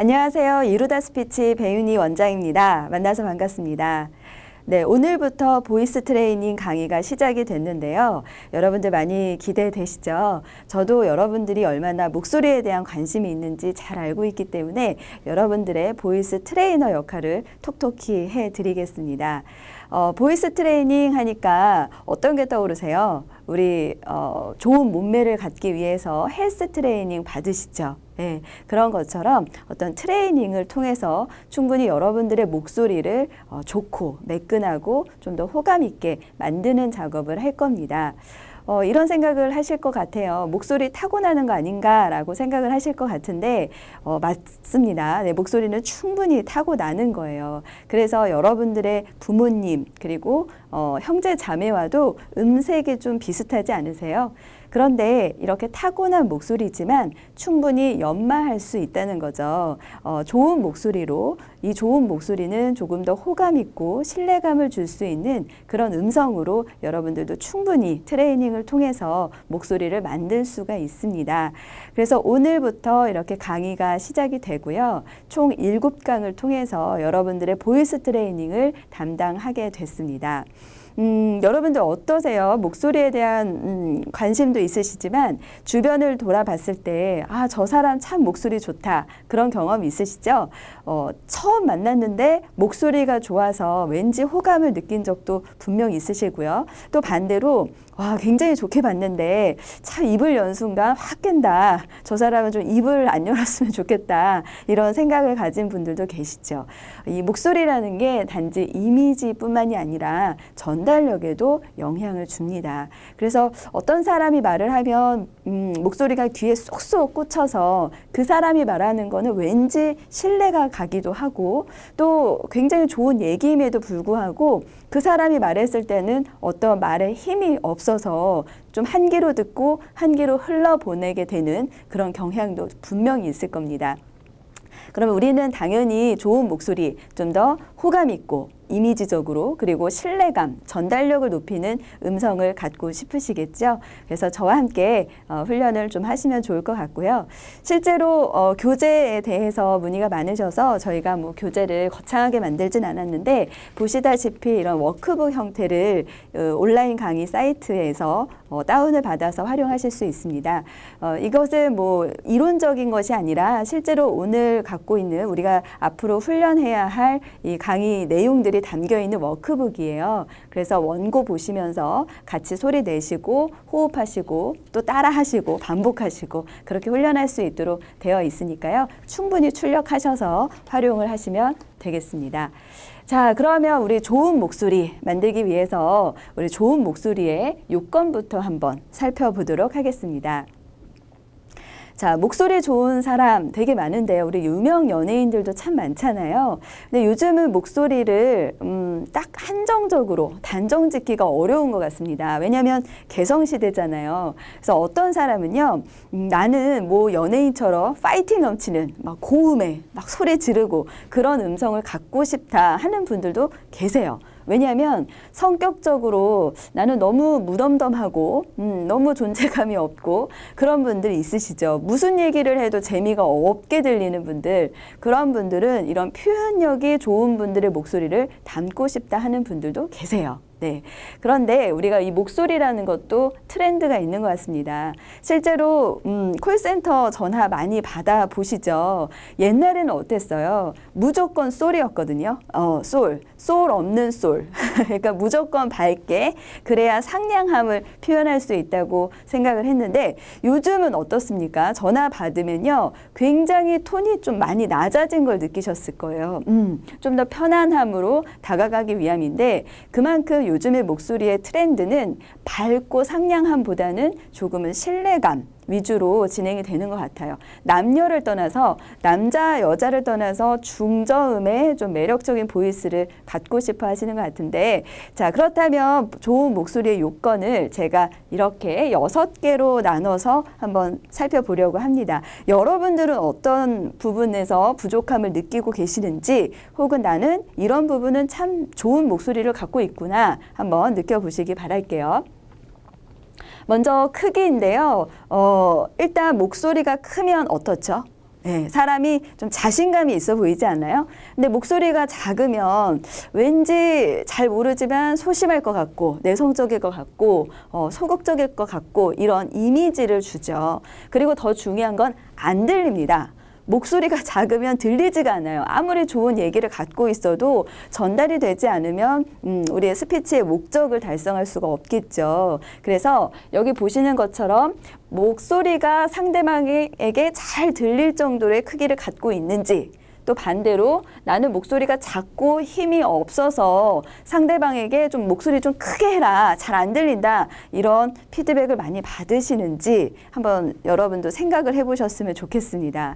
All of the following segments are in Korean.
안녕하세요. 이루다 스피치 배윤희 원장입니다. 만나서 반갑습니다. 네, 오늘부터 보이스 트레이닝 강의가 시작이 됐는데요. 여러분들 많이 기대되시죠? 저도 여러분들이 얼마나 목소리에 대한 관심이 있는지 잘 알고 있기 때문에 여러분들의 보이스 트레이너 역할을 톡톡히 해드리겠습니다. 보이스 트레이닝 하니까 어떤 게 떠오르세요? 우리 좋은 몸매를 갖기 위해서 헬스 트레이닝 받으시죠? 네, 그런 것처럼 어떤 트레이닝을 통해서 충분히 여러분들의 목소리를 좋고 매끈하고 좀 더 호감 있게 만드는 작업을 할 겁니다. 이런 생각을 하실 것 같아요. 목소리 타고나는 거 아닌가라고 생각을 하실 것 같은데 맞습니다. 네, 목소리는 충분히 타고나는 거예요. 그래서 여러분들의 부모님 그리고 형제 자매와도 음색이 좀 비슷하지 않으세요? 그런데 이렇게 타고난 목소리지만 충분히 연마할 수 있다는 거죠. 좋은 목소리로 이 좋은 목소리는 조금 더 호감 있고 신뢰감을 줄 수 있는 그런 음성으로 여러분들도 충분히 트레이닝을 통해서 목소리를 만들 수가 있습니다. 그래서 오늘부터 이렇게 강의가 시작이 되고요. 총 7강을 통해서 여러분들의 보이스 트레이닝을 담당하게 됐습니다. 여러분들 어떠세요? 목소리에 대한 관심도 있으시지만 주변을 돌아봤을 때 저 사람 참 목소리 좋다 그런 경험 있으시죠? 처음 만났는데 목소리가 좋아서 왠지 호감을 느낀 적도 분명 있으시고요. 또 반대로 굉장히 좋게 봤는데 참 입을 연 순간 확 깬다. 저 사람은 좀 입을 안 열었으면 좋겠다. 이런 생각을 가진 분들도 계시죠. 이 목소리라는 게 단지 이미지뿐만이 아니라 전달력에도 영향을 줍니다. 그래서 어떤 사람이 말을 하면 목소리가 귀에 쏙쏙 꽂혀서 그 사람이 말하는 거는 왠지 신뢰가 가기도 하고 또 굉장히 좋은 얘기임에도 불구하고 그 사람이 말했을 때는 어떤 말에 힘이 없어서 좀 한 귀로 듣고 한 귀로 흘러보내게 되는 그런 경향도 분명히 있을 겁니다. 그러면 우리는 당연히 좋은 목소리, 좀 더 호감 있고 이미지적으로 그리고 신뢰감, 전달력을 높이는 음성을 갖고 싶으시겠죠? 그래서 저와 함께 훈련을 좀 하시면 좋을 것 같고요. 실제로 교재에 대해서 문의가 많으셔서 저희가 교재를 거창하게 만들진 않았는데 보시다시피 이런 워크북 형태를 온라인 강의 사이트에서 다운을 받아서 활용하실 수 있습니다. 이것은 이론적인 것이 아니라 실제로 오늘 갖고 있는 우리가 앞으로 훈련해야 할 이 강의 내용들이 담겨 있는 워크북이에요. 그래서 원고 보시면서 같이 소리 내시고 호흡하시고 또 따라하시고 반복하시고 그렇게 훈련할 수 있도록 되어 있으니까요. 충분히 출력하셔서 활용을 하시면 되겠습니다. 자, 그러면 우리 좋은 목소리 만들기 위해서 우리 좋은 목소리의 요건부터 한번 살펴보도록 하겠습니다. 자, 목소리 좋은 사람 되게 많은데요. 우리 유명 연예인들도 참 많잖아요. 근데 요즘은 목소리를 딱 한정적으로 단정 짓기가 어려운 것 같습니다. 왜냐하면 개성시대잖아요. 그래서 어떤 사람은요, 나는 연예인처럼 파이팅 넘치는 막 고음에 막 소리 지르고 그런 음성을 갖고 싶다 하는 분들도 계세요. 왜냐하면 성격적으로 나는 너무 무덤덤하고 너무 존재감이 없고 그런 분들이 있으시죠. 무슨 얘기를 해도 재미가 없게 들리는 분들, 그런 분들은 이런 표현력이 좋은 분들의 목소리를 담고 싶다 하는 분들도 계세요. 네. 그런데 우리가 이 목소리라는 것도 트렌드가 있는 것 같습니다. 실제로 콜센터 전화 많이 받아보시죠. 옛날에는 어땠어요? 무조건 솔이었거든요. 솔 없는 솔. 그러니까 무조건 밝게 그래야 상냥함을 표현할 수 있다고 생각을 했는데 요즘은 어떻습니까? 전화 받으면요. 굉장히 톤이 좀 많이 낮아진 걸 느끼셨을 거예요. 좀 더 편안함으로 다가가기 위함인데 그만큼 요즘의 목소리의 트렌드는 밝고 상냥함보다는 조금은 신뢰감 위주로 진행이 되는 것 같아요. 남녀를 떠나서 남자, 여자를 떠나서 중저음의 좀 매력적인 보이스를 갖고 싶어 하시는 것 같은데 자, 그렇다면 좋은 목소리의 요건을 제가 이렇게 6개로 나눠서 한번 살펴보려고 합니다. 여러분들은 어떤 부분에서 부족함을 느끼고 계시는지 혹은 나는 이런 부분은 참 좋은 목소리를 갖고 있구나 한번 느껴보시기 바랄게요. 먼저 크기인데요. 일단 목소리가 크면 어떻죠? 네, 사람이 좀 자신감이 있어 보이지 않나요? 근데 목소리가 작으면 왠지 잘 모르지만 소심할 것 같고 내성적일 것 같고 소극적일 것 같고 이런 이미지를 주죠. 그리고 더 중요한 건 안 들립니다. 목소리가 작으면 들리지가 않아요. 아무리 좋은 얘기를 갖고 있어도 전달이 되지 않으면 우리의 스피치의 목적을 달성할 수가 없겠죠. 그래서 여기 보시는 것처럼 목소리가 상대방에게 잘 들릴 정도의 크기를 갖고 있는지, 또 반대로 나는 목소리가 작고 힘이 없어서 상대방에게 좀 목소리 좀 크게 해라, 잘 안 들린다, 이런 피드백을 많이 받으시는지 한번 여러분도 생각을 해보셨으면 좋겠습니다.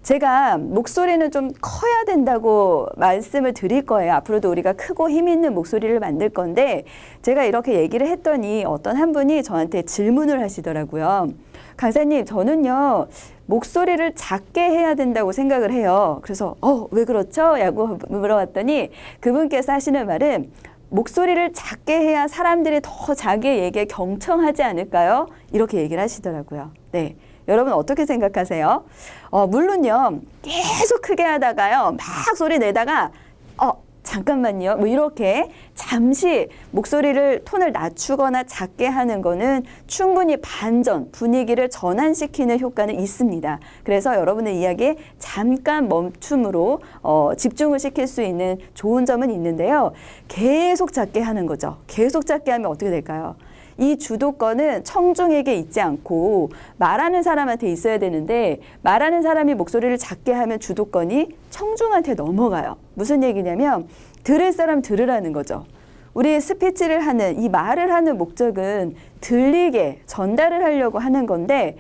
제가 목소리는 좀 커야 된다고 말씀을 드릴 거예요. 앞으로도 우리가 크고 힘 있는 목소리를 만들 건데, 제가 이렇게 얘기를 했더니 어떤 한 분이 저한테 질문을 하시더라고요. 강사님, 저는요 목소리를 작게 해야 된다고 생각을 해요. 그래서 왜 그렇죠? 라고 물어봤더니 그분께서 하시는 말은, 목소리를 작게 해야 사람들이 더 자기의 얘기에 경청하지 않을까요? 이렇게 얘기를 하시더라고요. 네, 여러분 어떻게 생각하세요? 물론요, 계속 크게 하다가요, 막 소리 내다가 잠깐만요, 뭐 이렇게 잠시 목소리를 톤을 낮추거나 작게 하는 거는 충분히 반전, 분위기를 전환시키는 효과는 있습니다. 그래서 여러분의 이야기에 잠깐 멈춤으로 집중을 시킬 수 있는 좋은 점은 있는데요. 계속 작게 하는 거죠. 계속 작게 하면 어떻게 될까요? 이 주도권은 청중에게 있지 않고 말하는 사람한테 있어야 되는데, 말하는 사람이 목소리를 작게 하면 주도권이 청중한테 넘어가요. 무슨 얘기냐면 들을 사람 들으라는 거죠. 우리 스피치를 하는, 이 말을 하는 목적은 들리게 전달을 하려고 하는 건데,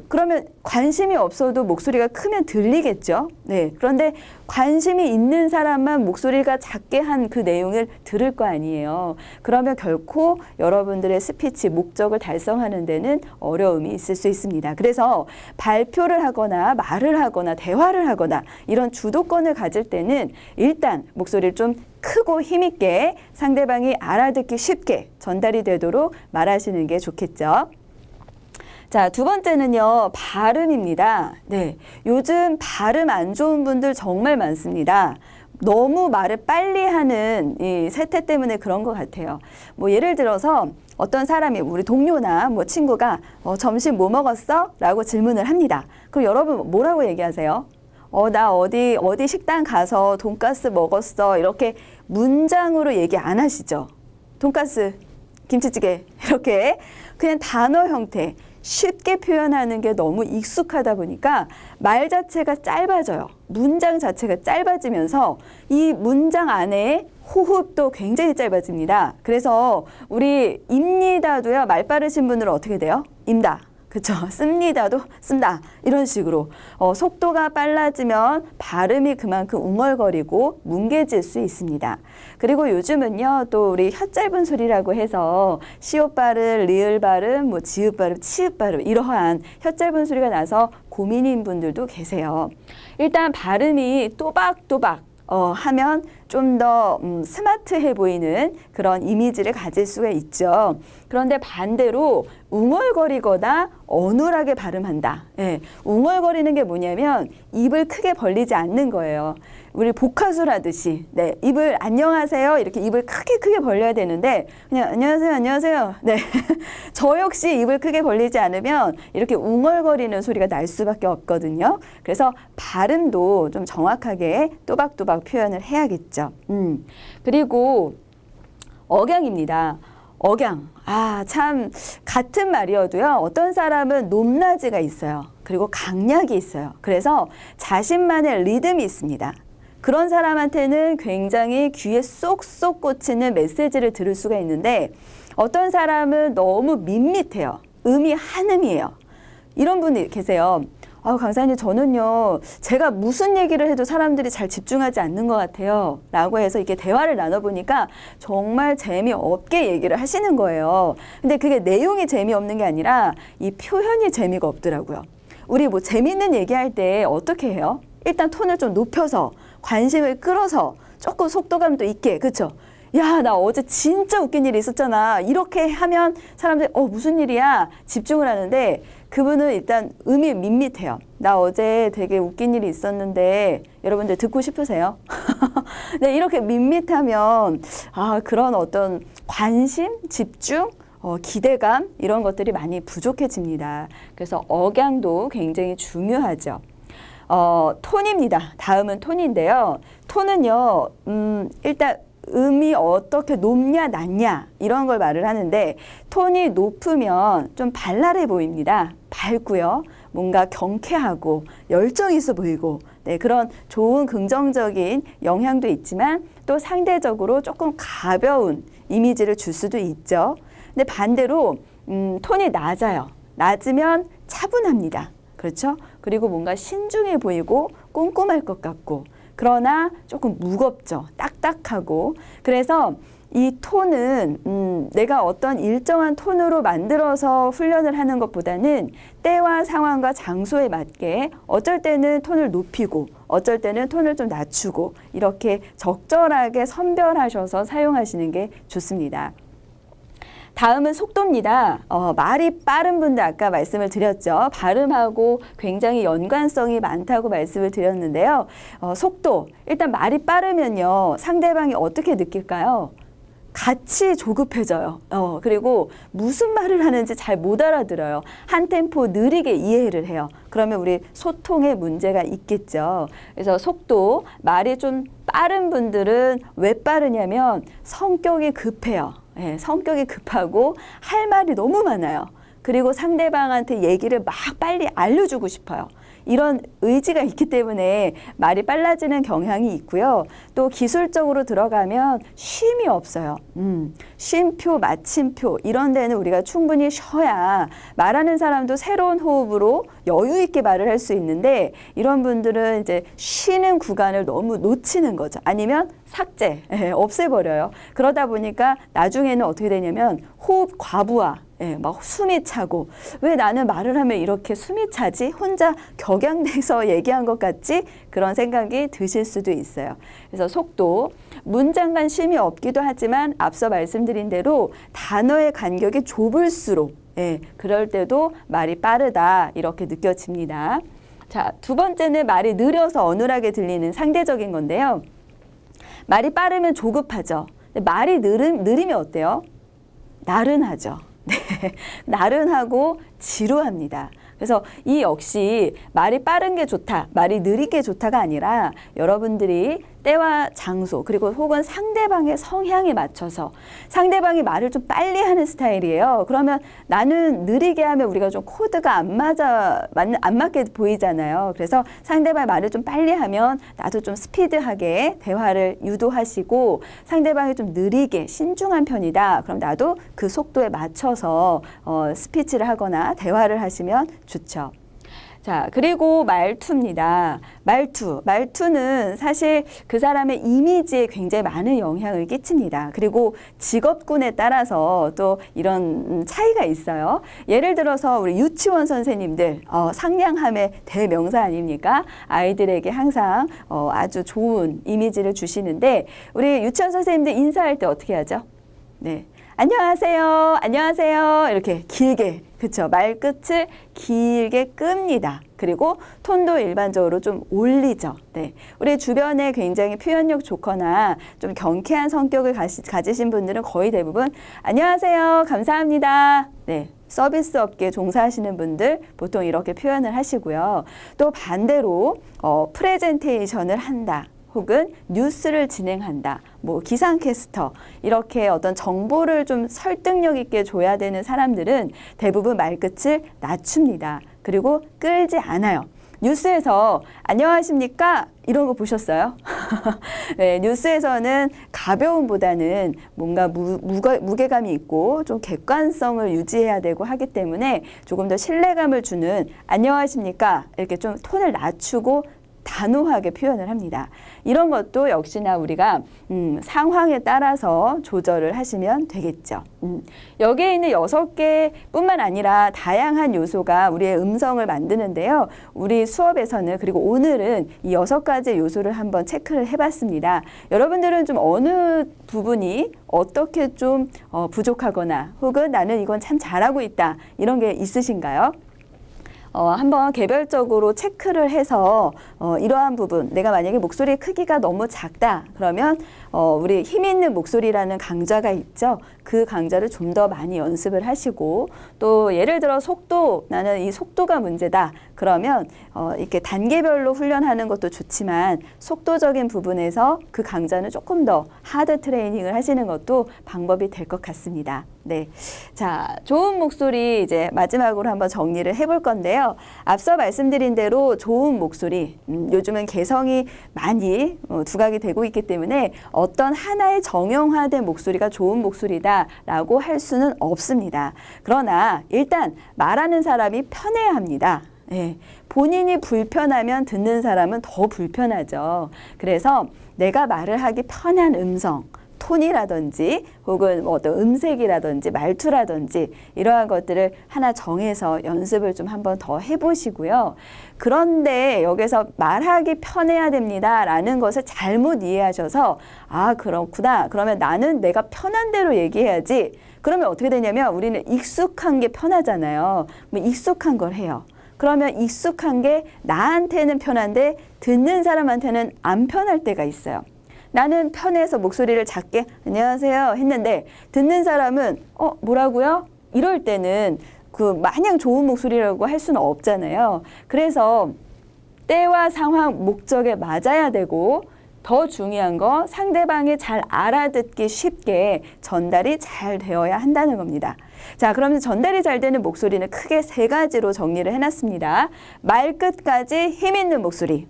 그러면 관심이 없어도 목소리가 크면 들리겠죠. 네. 그런데 관심이 있는 사람만 목소리가 작게 한 그 내용을 들을 거 아니에요. 그러면 결코 여러분들의 스피치 목적을 달성하는 데는 어려움이 있을 수 있습니다. 그래서 발표를 하거나 말을 하거나 대화를 하거나 이런 주도권을 가질 때는 일단 목소리를 좀 크고 힘있게 상대방이 알아듣기 쉽게 전달이 되도록 말하시는 게 좋겠죠. 자, 두 번째는요, 발음입니다. 네, 요즘 발음 안 좋은 분들 정말 많습니다. 너무 말을 빨리 하는 이 세태 때문에 그런 것 같아요. 뭐 예를 들어서 어떤 사람이, 우리 동료나 뭐 친구가 점심 뭐 먹었어? 라고 질문을 합니다. 그럼 여러분 뭐라고 얘기하세요? 나 어디 식당 가서 돈가스 먹었어. 이렇게 문장으로 얘기 안 하시죠? 돈가스, 김치찌개, 이렇게 그냥 단어 형태, 쉽게 표현하는 게 너무 익숙하다 보니까 말 자체가 짧아져요. 문장 자체가 짧아지면서 이 문장 안에 호흡도 굉장히 짧아집니다. 그래서 우리 입니다도요, 말 빠르신 분들은 어떻게 돼요? 임다. 그쵸? 씁니다도 쓴다. 이런 식으로 속도가 빨라지면 발음이 그만큼 웅얼거리고 뭉개질 수 있습니다. 그리고 요즘은요, 또 우리 혀 짧은 소리라고 해서 시옷 발음, 리을 발음, 뭐 지읒 발음, 치읒 발음, 이러한 혀 짧은 소리가 나서 고민인 분들도 계세요. 일단 발음이 또박또박 하면 좀 더 스마트해 보이는 그런 이미지를 가질 수가 있죠. 그런데 반대로 웅얼거리거나 어눌하게 발음한다. 예, 웅얼거리는 게 뭐냐면 입을 크게 벌리지 않는 거예요. 우리 복화술 하듯이, 네, 입을 안녕하세요 이렇게 입을 크게 벌려야 되는데 그냥 안녕하세요 안녕하세요, 네, 저 역시 입을 크게 벌리지 않으면 이렇게 웅얼거리는 소리가 날 수밖에 없거든요. 그래서 발음도 좀 정확하게 또박또박 표현을 해야겠죠. 그리고 억양입니다. 억양. 참 같은 말이어도요, 어떤 사람은 높낮이가 있어요. 그리고 강약이 있어요. 그래서 자신만의 리듬이 있습니다. 그런 사람한테는 굉장히 귀에 쏙쏙 꽂히는 메시지를 들을 수가 있는데, 어떤 사람은 너무 밋밋해요. 음이 한음이에요. 이런 분이 계세요. 강사님, 저는요, 제가 무슨 얘기를 해도 사람들이 잘 집중하지 않는 것 같아요. 라고 해서 이렇게 대화를 나눠보니까 정말 재미없게 얘기를 하시는 거예요. 근데 그게 내용이 재미없는 게 아니라 이 표현이 재미가 없더라고요. 우리 뭐 재밌는 얘기할 때 어떻게 해요? 일단 톤을 좀 높여서 관심을 끌어서 조금 속도감도 있게, 그쵸? 야, 나 어제 진짜 웃긴 일이 있었잖아. 이렇게 하면 사람들이 무슨 일이야? 집중을 하는데, 그분은 일단 음이 밋밋해요. 나 어제 되게 웃긴 일이 있었는데 여러분들 듣고 싶으세요? 네, 이렇게 밋밋하면 그런 어떤 관심, 집중, 기대감 이런 것들이 많이 부족해집니다. 그래서 억양도 굉장히 중요하죠. 톤입니다. 다음은 톤인데요. 톤은요, 일단 음이 어떻게 높냐 낮냐 이런 걸 말을 하는데 톤이 높으면 좀 발랄해 보입니다. 밝고요. 뭔가 경쾌하고 열정 있어 보이고 네, 그런 좋은 긍정적인 영향도 있지만 또 상대적으로 조금 가벼운 이미지를 줄 수도 있죠. 근데 반대로 톤이 낮아요. 낮으면 차분합니다. 그렇죠? 그리고 뭔가 신중해 보이고 꼼꼼할 것 같고 그러나 조금 무겁죠. 딱딱하고. 그래서 이 톤은 내가 어떤 일정한 톤으로 만들어서 훈련을 하는 것보다는 때와 상황과 장소에 맞게 어쩔 때는 톤을 높이고 어쩔 때는 톤을 좀 낮추고 이렇게 적절하게 선별하셔서 사용하시는 게 좋습니다. 다음은 속도입니다. 말이 빠른 분들 아까 말씀을 드렸죠. 발음하고 굉장히 연관성이 많다고 말씀을 드렸는데요. 속도, 일단 말이 빠르면요. 상대방이 어떻게 느낄까요? 같이 조급해져요. 그리고 무슨 말을 하는지 잘 못 알아들어요. 한 템포 느리게 이해를 해요. 그러면 우리 소통에 문제가 있겠죠. 그래서 속도, 말이 좀 빠른 분들은 왜 빠르냐면 성격이 급해요. 네, 성격이 급하고 할 말이 너무 많아요. 그리고 상대방한테 얘기를 막 빨리 알려주고 싶어요. 이런 의지가 있기 때문에 말이 빨라지는 경향이 있고요. 또 기술적으로 들어가면 쉼이 없어요. 쉼표, 마침표 이런 데는 우리가 충분히 쉬어야 말하는 사람도 새로운 호흡으로 여유 있게 말을 할 수 있는데 이런 분들은 이제 쉬는 구간을 너무 놓치는 거죠. 아니면 삭제, 없애버려요. 그러다 보니까 나중에는 어떻게 되냐면 호흡 과부하, 막 숨이 차고 왜 나는 말을 하면 이렇게 숨이 차지? 혼자 격양돼서 얘기한 것 같지? 그런 생각이 드실 수도 있어요. 그래서 속도, 문장 간 쉼이 없기도 하지만 앞서 말씀드린 대로 단어의 간격이 좁을수록 그럴 때도 말이 빠르다 이렇게 느껴집니다. 자, 두 번째는 말이 느려서 어눌하게 들리는 상대적인 건데요. 말이 빠르면 조급하죠. 근데 말이 느리면 어때요? 나른하죠. 네, 나른하고 지루합니다. 그래서 이 역시 말이 빠른 게 좋다, 말이 느리게 좋다가 아니라 여러분들이 때와 장소 그리고 혹은 상대방의 성향에 맞춰서 상대방이 말을 좀 빨리 하는 스타일이에요. 그러면 나는 느리게 하면 우리가 좀 코드가 안 맞게 보이잖아요. 그래서 상대방의 말을 좀 빨리 하면 나도 좀 스피드하게 대화를 유도하시고 상대방이 좀 느리게 신중한 편이다. 그럼 나도 그 속도에 맞춰서 스피치를 하거나 대화를 하시면 좋죠. 자, 그리고 말투입니다. 말투는 사실 그 사람의 이미지에 굉장히 많은 영향을 끼칩니다. 그리고 직업군에 따라서 또 이런 차이가 있어요. 예를 들어서 우리 유치원 선생님들, 상냥함의 대명사 아닙니까? 아이들에게 항상 아주 좋은 이미지를 주시는데 우리 유치원 선생님들 인사할 때 어떻게 하죠? 네. 안녕하세요. 안녕하세요. 이렇게 길게, 그쵸? 말끝을 길게 끕니다. 그리고 톤도 일반적으로 좀 올리죠. 네. 우리 주변에 굉장히 표현력 좋거나 좀 경쾌한 성격을 가지신 분들은 거의 대부분 안녕하세요. 감사합니다. 네. 서비스 업계에 종사하시는 분들 보통 이렇게 표현을 하시고요. 또 반대로 프레젠테이션을 한다. 혹은 뉴스를 진행한다. 뭐 기상캐스터 이렇게 어떤 정보를 좀 설득력 있게 줘야 되는 사람들은 대부분 말끝을 낮춥니다. 그리고 끌지 않아요. 뉴스에서 안녕하십니까? 이런 거 보셨어요? 네, 뉴스에서는 가벼움보다는 뭔가 무게감이 있고 좀 객관성을 유지해야 되고 하기 때문에 조금 더 신뢰감을 주는 안녕하십니까? 이렇게 좀 톤을 낮추고 단호하게 표현을 합니다. 이런 것도 역시나 우리가 상황에 따라서 조절을 하시면 되겠죠. 여기에 있는 6개뿐만 아니라 다양한 요소가 우리의 음성을 만드는데요. 우리 수업에서는 그리고 오늘은 이 6가지 요소를 한번 체크를 해봤습니다. 여러분들은 좀 어느 부분이 어떻게 좀 부족하거나 혹은 나는 이건 참 잘하고 있다 이런 게 있으신가요? 한번 개별적으로 체크를 해서 이러한 부분, 내가 만약에 목소리의 크기가 너무 작다 그러면 우리 힘 있는 목소리라는 강좌가 있죠. 그 강좌를 좀 더 많이 연습을 하시고, 또 예를 들어 속도, 나는 이 속도가 문제다 그러면 이렇게 단계별로 훈련하는 것도 좋지만 속도적인 부분에서 그 강좌는 조금 더 하드 트레이닝을 하시는 것도 방법이 될 것 같습니다. 네. 자, 좋은 목소리 이제 마지막으로 한번 정리를 해볼 건데요. 앞서 말씀드린 대로 좋은 목소리, 요즘은 개성이 많이 두각이 되고 있기 때문에 어떤 하나의 정형화된 목소리가 좋은 목소리다라고 할 수는 없습니다. 그러나 일단 말하는 사람이 편해야 합니다. 네. 본인이 불편하면 듣는 사람은 더 불편하죠. 그래서 내가 말을 하기 편한 음성, 톤이라든지 혹은 뭐 어떤 음색이라든지 말투라든지 이러한 것들을 하나 정해서 연습을 좀 한번 더 해보시고요. 그런데 여기서 말하기 편해야 됩니다라는 것을 잘못 이해하셔서 아, 그렇구나. 그러면 나는 내가 편한 대로 얘기해야지. 그러면 어떻게 되냐면 우리는 익숙한 게 편하잖아요. 뭐 익숙한 걸 해요. 그러면 익숙한 게 나한테는 편한데 듣는 사람한테는 안 편할 때가 있어요. 나는 편해서 목소리를 작게 안녕하세요 했는데 듣는 사람은 뭐라고요? 이럴 때는 그 마냥 좋은 목소리라고 할 수는 없잖아요. 그래서 때와 상황, 목적에 맞아야 되고 더 중요한 거 상대방이 잘 알아듣기 쉽게 전달이 잘 되어야 한다는 겁니다. 자, 그러면 전달이 잘 되는 목소리는 크게 세 가지로 정리를 해놨습니다. 말끝까지 힘 있는 목소리.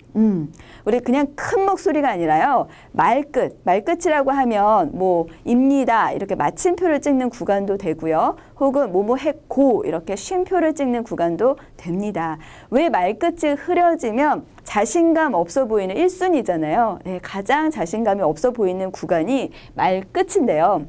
우리 그냥 큰 목소리가 아니라요. 말끝이라고 하면 뭐 입니다 이렇게 마침표를 찍는 구간도 되고요. 혹은 뭐뭐 했고 이렇게 쉼표를 찍는 구간도 됩니다. 왜 말끝이 흐려지면 자신감 없어 보이는 1순위잖아요. 네, 가장 자신감이 없어 보이는 구간이 말끝인데요.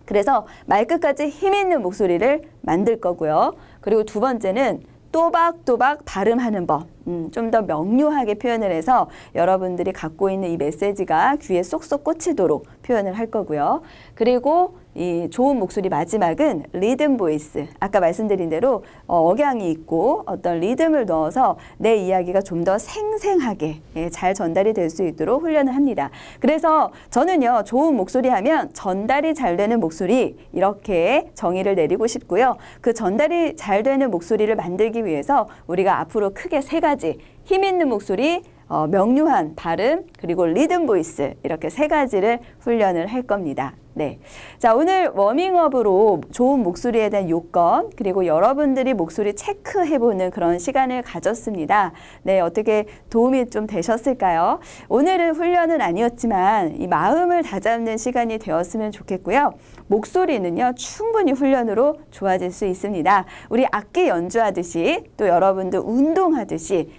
그래서 말끝까지 힘 있는 목소리를 만들 거고요. 그리고 두 번째는 또박또박 발음하는 법. 좀 더 명료하게 표현을 해서 여러분들이 갖고 있는 이 메시지가 귀에 쏙쏙 꽂히도록 표현을 할 거고요. 그리고 이 좋은 목소리 마지막은 리듬 보이스. 아까 말씀드린 대로 억양이 있고 어떤 리듬을 넣어서 내 이야기가 좀 더 생생하게 잘 전달이 될 수 있도록 훈련을 합니다. 그래서 저는요, 좋은 목소리 하면 전달이 잘 되는 목소리 이렇게 정의를 내리고 싶고요. 그 전달이 잘 되는 목소리를 만들기 위해서 우리가 앞으로 크게 세 가지 힘 있는 목소리, 명료한 발음, 그리고 리듬 보이스 이렇게 세 가지를 훈련을 할 겁니다. 네. 자, 오늘 워밍업으로 좋은 목소리에 대한 요건, 그리고 여러분들이 목소리 체크해보는 그런 시간을 가졌습니다. 네, 어떻게 도움이 좀 되셨을까요? 오늘은 훈련은 아니었지만 이 마음을 다잡는 시간이 되었으면 좋겠고요. 목소리는요, 충분히 훈련으로 좋아질 수 있습니다. 우리 악기 연주하듯이 또 여러분들 운동하듯이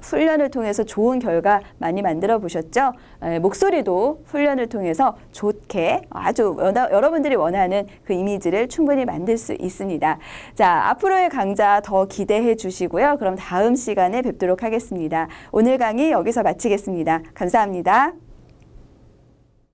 훈련을 통해서 좋은 결과 많이 만들어 보셨죠? 목소리도 훈련을 통해서 좋게 아주 여러분들이 원하는 그 이미지를 충분히 만들 수 있습니다. 자, 앞으로의 강좌 더 기대해 주시고요. 그럼 다음 시간에 뵙도록 하겠습니다. 오늘 강의 여기서 마치겠습니다. 감사합니다.